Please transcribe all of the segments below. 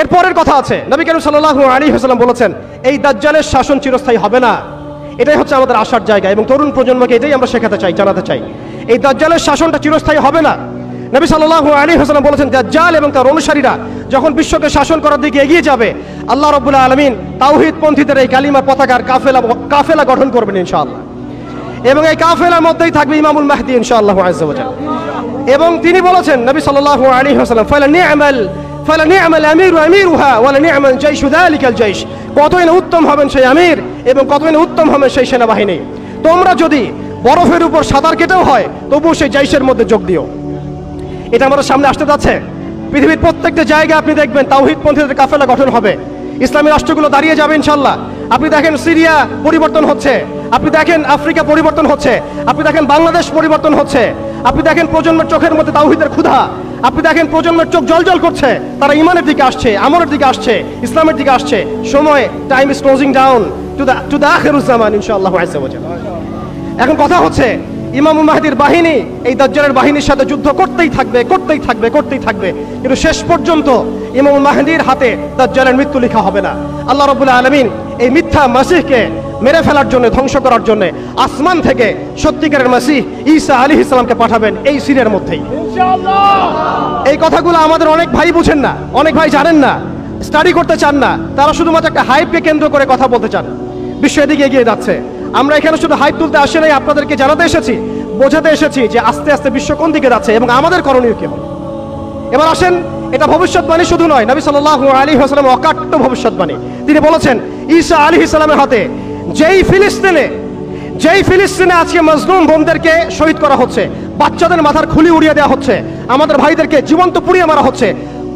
এরপরের কথা আছে, নবী করিম সাল্লাল্লাহু আলাইহি ওয়াসাল্লাম বলেছেন এই দাজ্জালের শাসন চিরস্থায়ী হবে না। এটাই হচ্ছে আমাদের আশার জায়গা এবং তরুণ প্রজন্মকে এটাই আমরা শেখাতে চাই, জানাতে চাই। এই দাজ্জালের শাসনটা চিরস্থায়ী হবে না। নবী সাল্লাল্লাহু আলাইহি ওয়াসাল্লাম বলেছেন দাজ্জাল এবং তার অনুসারীরা যখন বিশ্বকে শাসন করার দিকে এগিয়ে যাবে, আল্লাহ রাব্বুল আলামিন তাওহীদপন্থীদের এই কালিমার পতাকার কাফেলা গঠন করবেন ইনশাআল্লাহ। এবং এই কাফেলার মধ্যেই থাকবে ইমামুল মাহদী ইনশাআল্লাহু আযজা ওয়া জাল। এবং তিনি বলেছেন নবী সাল্লাল্লাহু আলাইহি ওয়াসাল্লাম ফালা নি'মাল আমিরু আমিরুহা ওয়া লা নি'মাল জাইশু যালিকাল জাইশ, কতই না উত্তম হবেন সেই আমির এবং কতই না উত্তম হবেন সেই সেনাবাহিনী। তোমরা যদি বরফের উপর সাঁতার কেটেও হয় তবুও সেই জাইশের মধ্যে যোগ দিও। এটা আমাদের সামনে আসতে যাচ্ছে। পৃথিবীর প্রত্যেকটা জায়গায় আপনি দেখবেন তাওহীদপন্থীদের কাফেলা গঠন হবে, ইসলামী রাষ্ট্রগুলো দাঁড়িয়ে যাবে ইনশাআল্লাহ। আপনি দেখেন সিরিয়া পরিবর্তন হচ্ছে, আপনি দেখেন আফ্রিকা পরিবর্তন হচ্ছে, আপনি দেখেন বাংলাদেশ পরিবর্তন হচ্ছে, আপনি দেখেন প্রজন্মের চোখের মধ্যে তাওহীদের ক্ষুধা, আপনি দেখেন প্রজন্মের চোখ জলজল করছে, তারা ইমানের দিকে আসছে, আমলের দিকে আসছে, ইসলামের দিকে আসছে। সময়, time is closing down to the আখিরুজ জামান ইনশাআল্লাহ আযজা ওয়া জাল। এখন কথা হচ্ছে ইমাম মাহদীর বাহিনী এই দাজ্জালের বাহিনীর সাথে যুদ্ধ করতেই থাকবে, করতেই থাকবে, করতেই থাকবে, কিন্তু শেষ পর্যন্ত ইমাম মাহদীর হাতে দাজ্জালের মৃত্যু লেখা হবে না। আল্লাহ রাব্বুল আলামিন এই মিথ্যা মাসিহকে মেরে ফেলার জন্য, ধ্বংস করার জন্য আসমান থেকে সত্যিকারের মাসিহ ঈসা আলাইহিস সালামকে পাঠাবেন এই সিরিয়ার মধ্যেই ইনশাআল্লাহ। এই কথাগুলো আমাদের অনেক ভাই বুঝেন না, অনেক ভাই জানেন না, স্টাডি করতে চান না, তারা শুধুমাত্র একটা হাইপকে কেন্দ্র করে কথা বলতে চান। বিশ্ব এদিকে এগিয়ে যাচ্ছে, আমরা এখানে শুধু হাইপ তুলতে আসি নাই, আপনাদেরকে জানাতে এসেছি, বোঝাতে এসেছি যে আস্তে আস্তে বিশ্ব কোন দিকে যাচ্ছে এবং আমাদের করণীয় কি হবে। এবার আসেন, এটা ভবিষ্যৎবাণী শুধু নয়, নবী সাল্লাল্লাহু আলাইহি ওয়াসাল্লাম অকাট্য ভবিষ্যৎবাণী। তিনি বলেছেন ঈসা আলাইহিস সালামের হাতে যেই ফিলিস্তিনে আজকে মজলুম বোনদেরকে শহীদ করা হচ্ছে, বাচ্চাদের মাথার খুলি উড়িয়ে দেওয়া হচ্ছে, আমাদের ভাইদেরকে জীবন্ত পুড়িয়ে মারা হচ্ছে,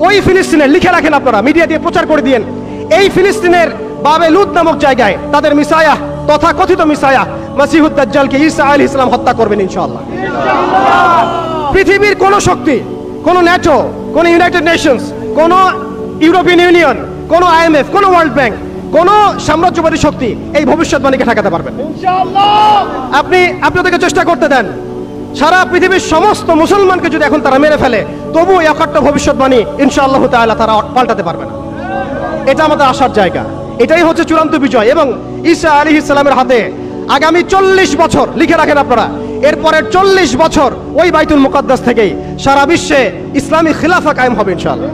ওই ফিলিস্তিনে লিখে রাখেন আপনারা, মিডিয়া দিয়ে প্রচার করে দিয়েন, এই ফিলিস্তিনের বাবে লুদ নামক জায়গায় তাদের মিসায়া, তথা কথিত মিসায়া মাসিহুদ দাজ্জালকে ঈসা আলাইহিস সালাম হত্যা করবেন ইনশাআল্লাহ। পৃথিবীর কোন শক্তি, কোন ন্যাটো, কোন ইউনাইটেড নেশনস, কোন ইউরোপিয়ান ইউনিয়ন, কোন IMF, কোন ওয়ার্ল্ড ব্যাংক, কোন সাম্রাজ্যবাদী শক্তি এই ভবিষ্যৎবাণীকে ঠেকাতে পারবেন ইনশাআল্লাহ। আপনাদেরকে চেষ্টা করতে দেন, সারা পৃথিবীর সমস্ত মুসলমানকে যদি এখন তারা মেরে ফেলে তবু এই অকাট্য ভবিষ্যৎবাণী ইনশাআল্লাহ তাআলা তারা পাল্টাতে পারবে না। এটা আমাদের আশার জায়গা, এটাই হচ্ছে চূড়ান্ত বিজয়। এবং ঈসা আলাইহিস সালামের হাতে আগামী 40 বছর লিখে রাখেন আপনারা, এরপরের 40 বছর ওই বাইতুল মুকাদ্দাস থেকেই সারা বিশ্বে ইসলামী খিলাফা কায়েম হবে ইনশাআল্লাহ।